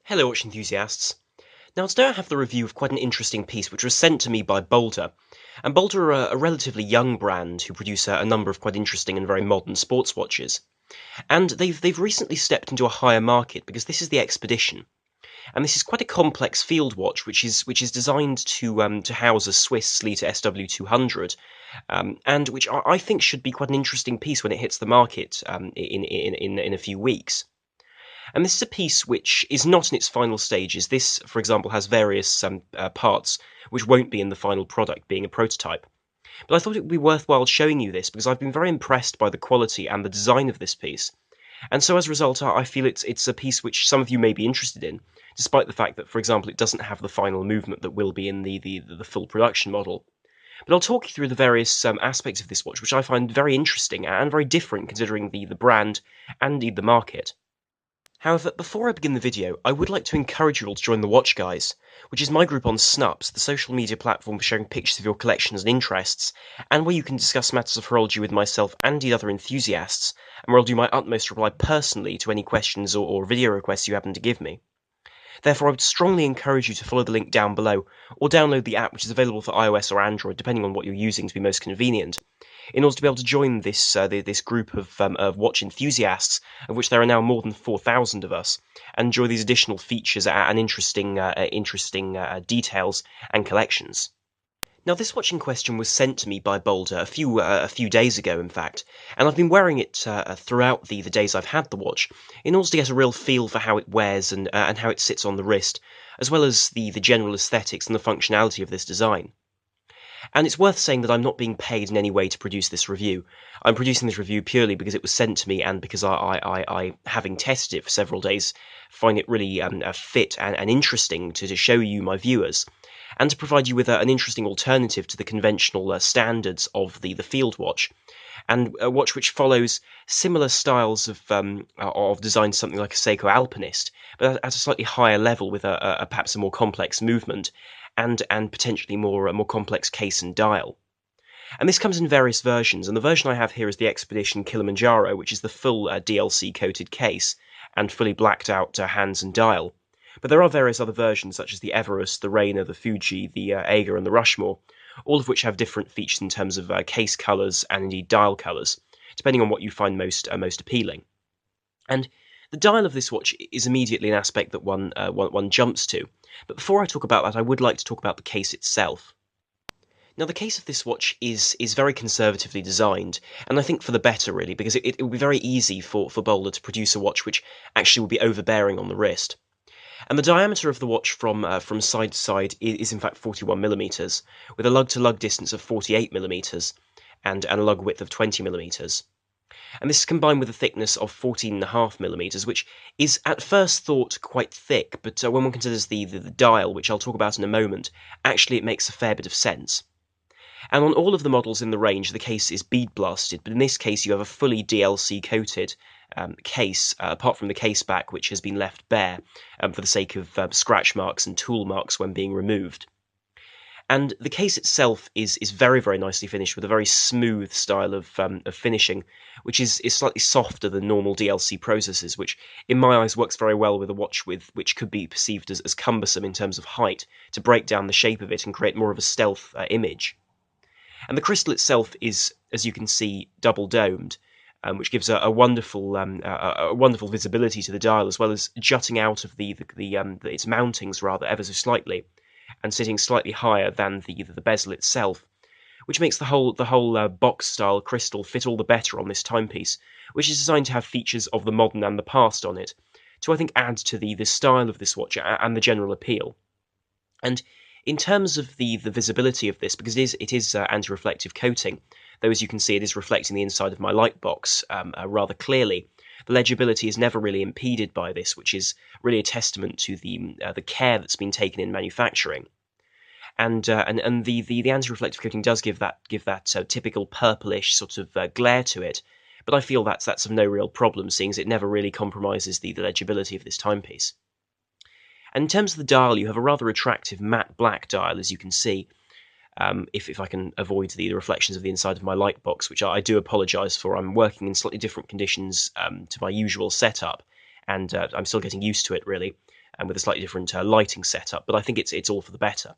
Hello watch enthusiasts. Now today I have the review of quite an interesting piece which was sent to me by Boldr. And Boldr are a relatively young brand who produce a number of quite interesting and very modern sports watches. And they've recently stepped into a higher market because this is the Expedition. And this is quite a complex field watch which is designed to house a Swiss Sleater SW200, and which I think should be quite an interesting piece when it hits the market in a few weeks. And this is a piece which is not in its final stages. This, for example, has various parts which won't be in the final product, being a prototype. But I thought it would be worthwhile showing you this because I've been very impressed by the quality and the design of this piece. And so as a result, I feel it's a piece which some of you may be interested in, despite the fact that, for example, it doesn't have the final movement that will be in the full production model. But I'll talk you through the various aspects of this watch, which I find very interesting and very different considering the brand and indeed the market. However, before I begin the video, I would like to encourage you all to join the Watch Guys, which is my group on Snups, the social media platform for sharing pictures of your collections and interests, and where you can discuss matters of horology with myself and the other enthusiasts, and where I'll do my utmost to reply personally to any questions or video requests you happen to give me. Therefore, I would strongly encourage you to follow the link down below, or download the app which is available for iOS or Android, depending on what you're using to be most convenient, in order to be able to join this group of watch enthusiasts, of which there are now more than 4,000 of us, and enjoy these additional features and interesting details and collections. Now, this watch in question was sent to me by Boldr a few days ago, in fact, and I've been wearing it throughout the days I've had the watch, in order to get a real feel for how it wears and how it sits on the wrist, as well as the general aesthetics and the functionality of this design. And it's worth saying that I'm not being paid in any way to produce this review. I'm producing this review purely because it was sent to me and because I having tested it for several days, find it really fit and interesting to show you, my viewers, and to provide you with an interesting alternative to the conventional standards of the field watch, and a watch which follows similar styles of design to something like a Seiko Alpinist, but at a slightly higher level with perhaps a more complex movement, and potentially more complex case and dial. And this comes in various versions, and the version I have here is the Expedition Kilimanjaro, which is the full DLC coated case and fully blacked out hands and dial. But there are various other versions, such as the Everest, the Rainer, the Fuji, the Aga, and the Rushmore, all of which have different features in terms of case colours and indeed dial colours, depending on what you find most appealing. And the dial of this watch is immediately an aspect that one jumps to. But before I talk about that, I would like to talk about the case itself. Now, the case of this watch is very conservatively designed, and I think for the better, really, because it will be very easy for Boldr to produce a watch which actually will be overbearing on the wrist. And the diameter of the watch from side to side is in fact 41 millimeters, with a lug-to-lug distance of 48 millimeters and a lug width of 20 millimeters. And this is combined with a thickness of 14.5 millimeters, which is at first thought quite thick, but when one considers the dial, which I'll talk about in a moment, actually it makes a fair bit of sense. And on all of the models in the range, the case is bead blasted, but in this case you have a fully DLC coated case, apart from the Caseback, which has been left bare for the sake of scratch marks and tool marks when being removed. And the case itself is very, very nicely finished with a very smooth style of finishing, which is slightly softer than normal DLC processes, which in my eyes works very well with a watch which could be perceived as cumbersome in terms of height, to break down the shape of it and create more of a stealth image. And the crystal itself is, as you can see, double domed, which gives a wonderful visibility to the dial, as well as jutting out of its mountings rather ever so slightly, and sitting slightly higher than the bezel itself, which makes the whole box style crystal fit all the better on this timepiece, which is designed to have features of the modern and the past on it, to I think add to the style of this watch and the general appeal. And in terms of the visibility of this, because it is anti-reflective coating, though as you can see it is reflecting the inside of my light box rather clearly, the legibility is never really impeded by this, which is really a testament to the care that's been taken in manufacturing. And the anti-reflective coating does give that typical purplish sort of glare to it, but I feel that's of no real problem, seeing as it never really compromises the legibility of this timepiece. And in terms of the dial, you have a rather attractive matte black dial, as you can see, if I can avoid the reflections of the inside of my light box, which I do apologise for. I'm working in slightly different conditions to my usual setup, and I'm still getting used to it, really. and with a slightly different lighting setup, but I think it's all for the better.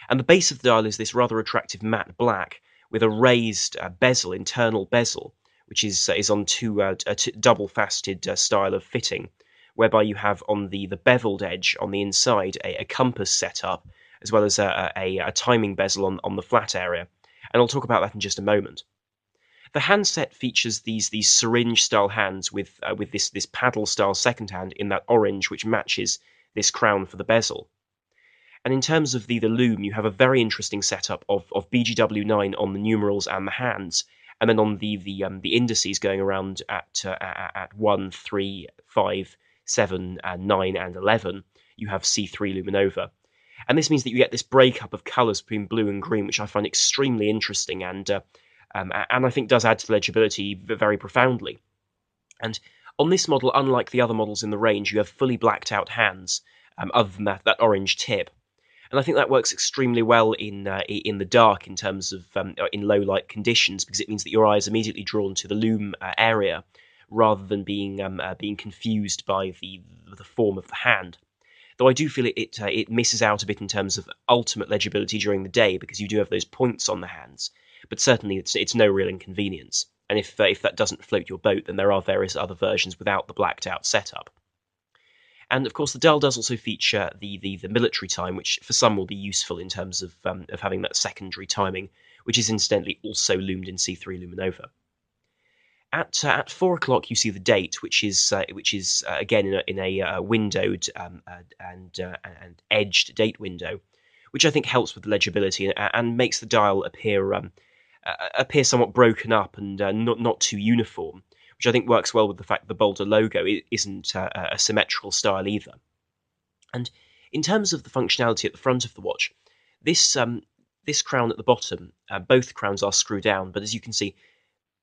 And the base of the dial is this rather attractive matte black with a raised internal bezel, which is on double-faceted style of fitting, whereby you have on the beveled edge on the inside a compass setup, as well as a timing bezel on the flat area. And I'll talk about that in just a moment. The handset features these syringe-style hands with this paddle-style second hand in that orange, which matches this crown for the bezel. And in terms of the loom, you have a very interesting setup of BGW9 on the numerals and the hands, and then on the indices going around at 1, 3, 5, 7, 9, and 11, you have C3 Luminova. And this means that you get this breakup of colours between blue and green, which I find extremely interesting and I think does add to legibility very profoundly. And on this model, unlike the other models in the range, you have fully blacked out hands, other than that orange tip. And I think that works extremely well in the dark in terms of in low light conditions, because it means that your eye is immediately drawn to the loom area rather than being confused by the form of the hand. Though I do feel it misses out a bit in terms of ultimate legibility during the day, because you do have those points on the hands. But certainly it's no real inconvenience. And if that doesn't float your boat, then there are various other versions without the blacked out setup. And of course, the dial does also feature the military time, which for some will be useful in terms of having that secondary timing, which is incidentally also loomed in C3 Luminova. At 4 o'clock, you see the date, which is again in a windowed and edged date window, which I think helps with the legibility and makes the dial appear somewhat broken up and not too uniform, which I think works well with the fact that the Boldr logo isn't a symmetrical style either. And in terms of the functionality at the front of the watch, this crown at the bottom, both crowns are screw down, but as you can see,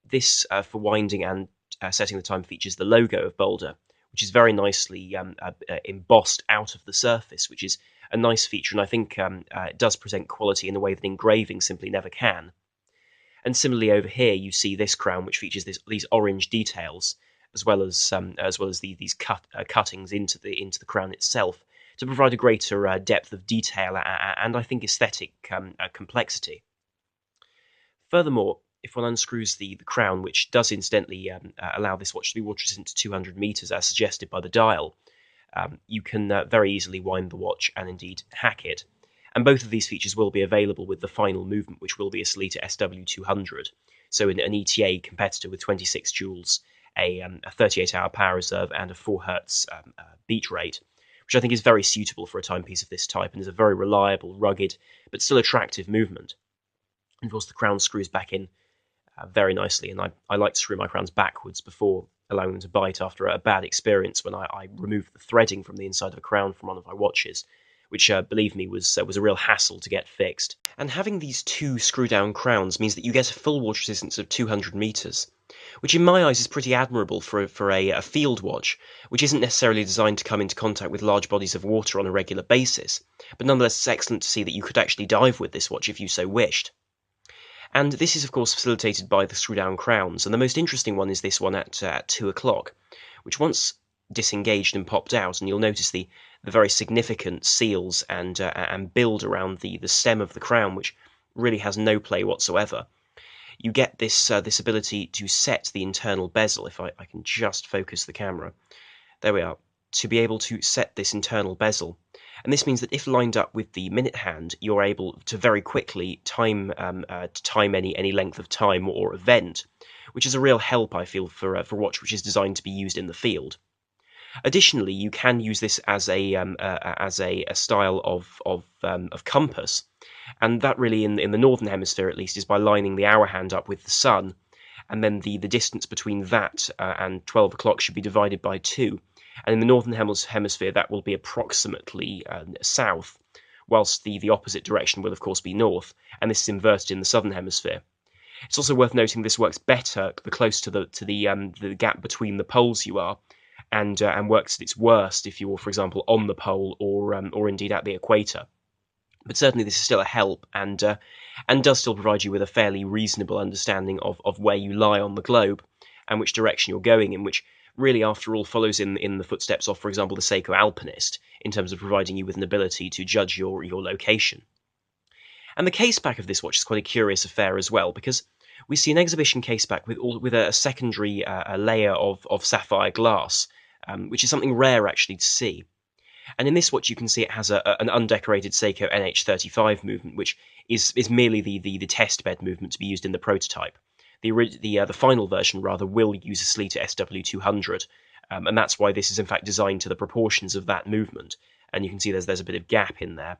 this for winding and setting the time features the logo of Boldr, which is very nicely embossed out of the surface, which is a nice feature, and I think it does present quality in a way that engraving simply never can. And similarly over here, you see this crown, which features these orange details, as well as these cuttings into the crown itself, to provide a greater depth of detail and I think aesthetic complexity. Furthermore, if one unscrews the crown, which does incidentally allow this watch to be water resistant to 200 meters, as suggested by the dial, you can very easily wind the watch and indeed hack it. And both of these features will be available with the final movement, which will be a Sellita SW200, so an ETA competitor with 26 joules, a 38-hour power reserve, and a 4 Hz beat rate, which I think is very suitable for a timepiece of this type and is a very reliable, rugged, but still attractive movement. And of course, the crown screws back in very nicely, and I like to screw my crowns backwards before allowing them to bite after a bad experience when I removed the threading from the inside of a crown from one of my watches, which, believe me, was a real hassle to get fixed. And having these two screw-down crowns means that you get a full water resistance of 200 meters, which in my eyes is pretty admirable for a field watch, which isn't necessarily designed to come into contact with large bodies of water on a regular basis, but nonetheless it's excellent to see that you could actually dive with this watch if you so wished. And this is, of course, facilitated by the screw-down crowns, and the most interesting one is this one at 2 o'clock, which once disengaged and popped out, and you'll notice the very significant seals and build around the stem of the crown, which really has no play whatsoever. You get this ability to set the internal bezel. If I can just focus the camera, there we are, to be able to set this internal bezel. And this means that if lined up with the minute hand, you're able to very quickly time any length of time or event, which is a real help, I feel, for a watch which is designed to be used in the field. Additionally, you can use this as a style of compass, and that really in the northern hemisphere at least is by lining the hour hand up with the sun, and then the distance between that and 12 o'clock should be divided by 2. And in the northern hemisphere, that will be approximately south, whilst the opposite direction will, of course, be north, and this is inverted in the southern hemisphere. It's also worth noting this works better the closer to the gap between the poles you are, and works at its worst if you're, for example, on the pole or indeed at the equator. But certainly this is still a help and does still provide you with a fairly reasonable understanding of where you lie on the globe, and which direction you're going in, which really, after all, follows in the footsteps of, for example, the Seiko Alpinist, in terms of providing you with an ability to judge your location. And the caseback of this watch is quite a curious affair as well, because we see an exhibition caseback with a secondary a layer of sapphire glass, which is something rare actually to see. And in this watch, you can see it has an undecorated Seiko NH35 movement, which is merely the test bed movement to be used in the prototype. The final version, rather, will use a Sleater SW200, and that's why this is in fact designed to the proportions of that movement. And you can see there's a bit of gap in there.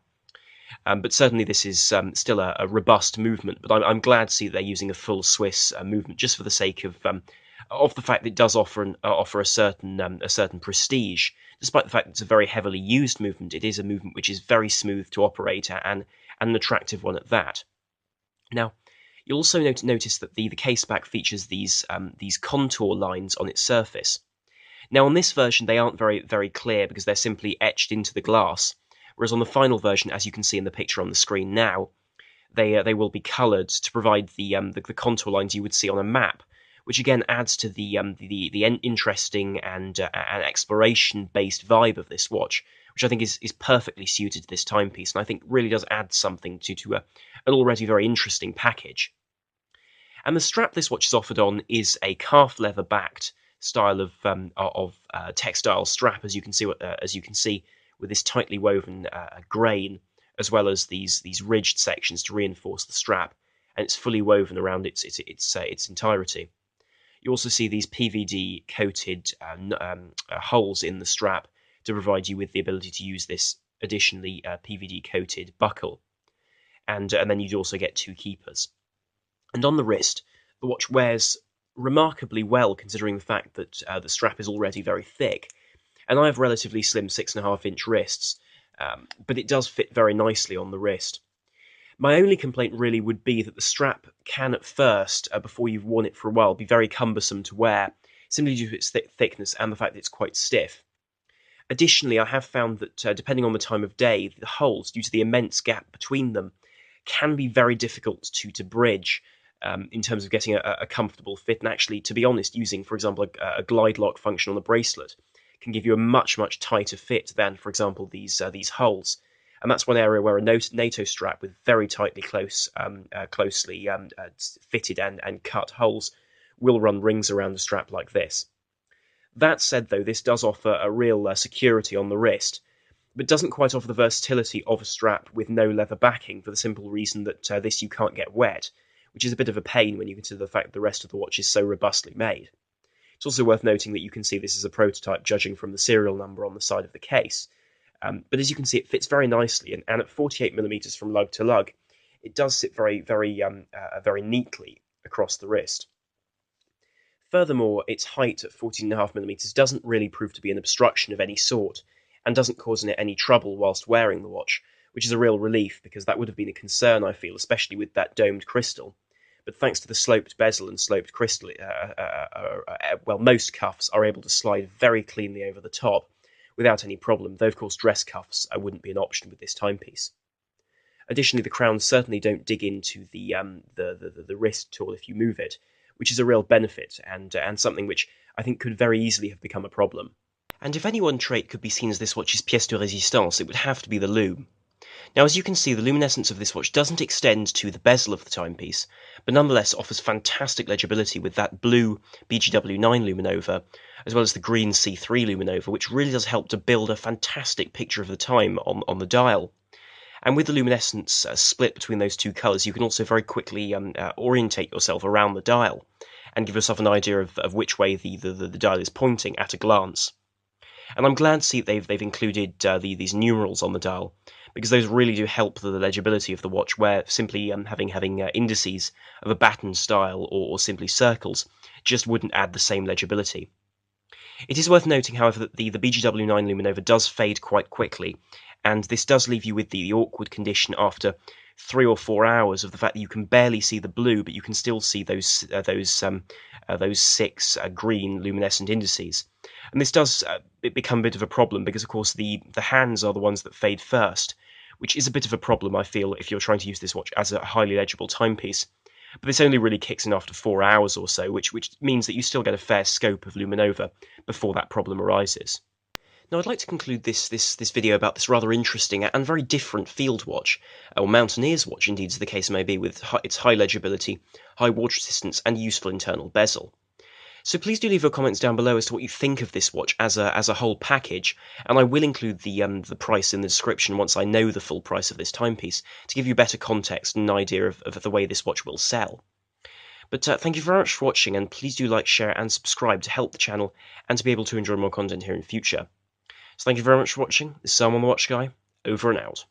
But certainly this is still a robust movement. But I'm glad to see that they're using a full Swiss movement, just for the sake of the fact that it does offer a certain prestige. Despite the fact that it's a very heavily used movement, it is a movement which is very smooth to operate and an attractive one at that. Now, you'll also notice that the caseback features these contour lines on its surface. Now, on this version, they aren't very clear because they're simply etched into the glass, whereas on the final version, as you can see in the picture on the screen now, they will be coloured to provide the contour lines you would see on a map, which again adds to the interesting and exploration-based vibe of this watch, which I think is perfectly suited to this timepiece, and I think really does add something to an already very interesting package. And the strap this watch is offered on is a calf leather backed style of textile strap, as you can see with this tightly woven grain, as well as these ridged sections to reinforce the strap, and it's fully woven around its entirety. You also see these PVD coated holes in the strap to provide you with the ability to use this additionally PVD coated buckle, and then you also get two keepers. And on the wrist, the watch wears remarkably well, considering the fact that the strap is already very thick. And I have relatively slim 6.5-inch wrists, but it does fit very nicely on the wrist. My only complaint really would be that the strap can at first, before you've worn it for a while, be very cumbersome to wear, simply due to its thickness and the fact that it's quite stiff. Additionally, I have found that depending on the time of day, the holes, due to the immense gap between them, can be very difficult to bridge in terms of getting a comfortable fit. And actually, to be honest, using, for example, a glide lock function on the bracelet can give you a much tighter fit than, for example, these holes. And that's one area where a NATO strap with very closely fitted and cut holes will run rings around a strap like this. That said, though, this does offer a real security on the wrist, but doesn't quite offer the versatility of a strap with no leather backing, for the simple reason that this you can't get wet, which is a bit of a pain when you consider the fact that the rest of the watch is so robustly made. It's also worth noting that you can see this is a prototype, judging from the serial number on the side of the case. But as you can see, it fits very nicely, and at 48mm from lug to lug, it does sit very neatly across the wrist. Furthermore, its height at 14.5mm doesn't really prove to be an obstruction of any sort, and doesn't cause any trouble whilst wearing the watch, which is a real relief, because that would have been a concern, I feel, especially with that domed crystal. But thanks to the sloped bezel and sloped crystal, most cuffs are able to slide very cleanly over the top without any problem, though of course dress cuffs wouldn't be an option with this timepiece. Additionally, the crowns certainly don't dig into the wrist at all if you move it, which is a real benefit, and something which I think could very easily have become a problem. And if any one trait could be seen as this watch's pièce de résistance, it would have to be the lume. Now, as you can see, the luminescence of this watch doesn't extend to the bezel of the timepiece, but nonetheless offers fantastic legibility with that blue BGW9 luminova, as well as the green C3 luminova, which really does help to build a fantastic picture of the time on the dial. And with the luminescence split between those two colours, you can also very quickly orientate yourself around the dial and give yourself an idea of which way the dial is pointing at a glance. And I'm glad to see they've included these numerals on the dial, because those really do help the legibility of the watch, where simply having indices of a baton style or simply circles just wouldn't add the same legibility. It is worth noting, however, that the BGW9 luminova does fade quite quickly, and this does leave you with the awkward condition after 3 or 4 hours of the fact that you can barely see the blue, but you can still see those 6 green luminescent indices. And this does become a bit of a problem, because of course the hands are the ones that fade first, which is a bit of a problem, I feel, if you're trying to use this watch as a highly legible timepiece. but this only really kicks in after 4 hours or so, which means that you still get a fair scope of luminova before that problem arises. Now, I'd like to conclude this video about this rather interesting and very different field watch, or mountaineer's watch, indeed, as the case may be, with its high legibility, high water resistance, and useful internal bezel. So please do leave your comments down below as to what you think of this watch as a whole package, and I will include the price in the description once I know the full price of this timepiece, to give you better context and an idea of the way this watch will sell. But thank you very much for watching, and please do like, share, and subscribe to help the channel and to be able to enjoy more content here in future. So thank you very much for watching. This is Sam on the Watch Guy, over and out.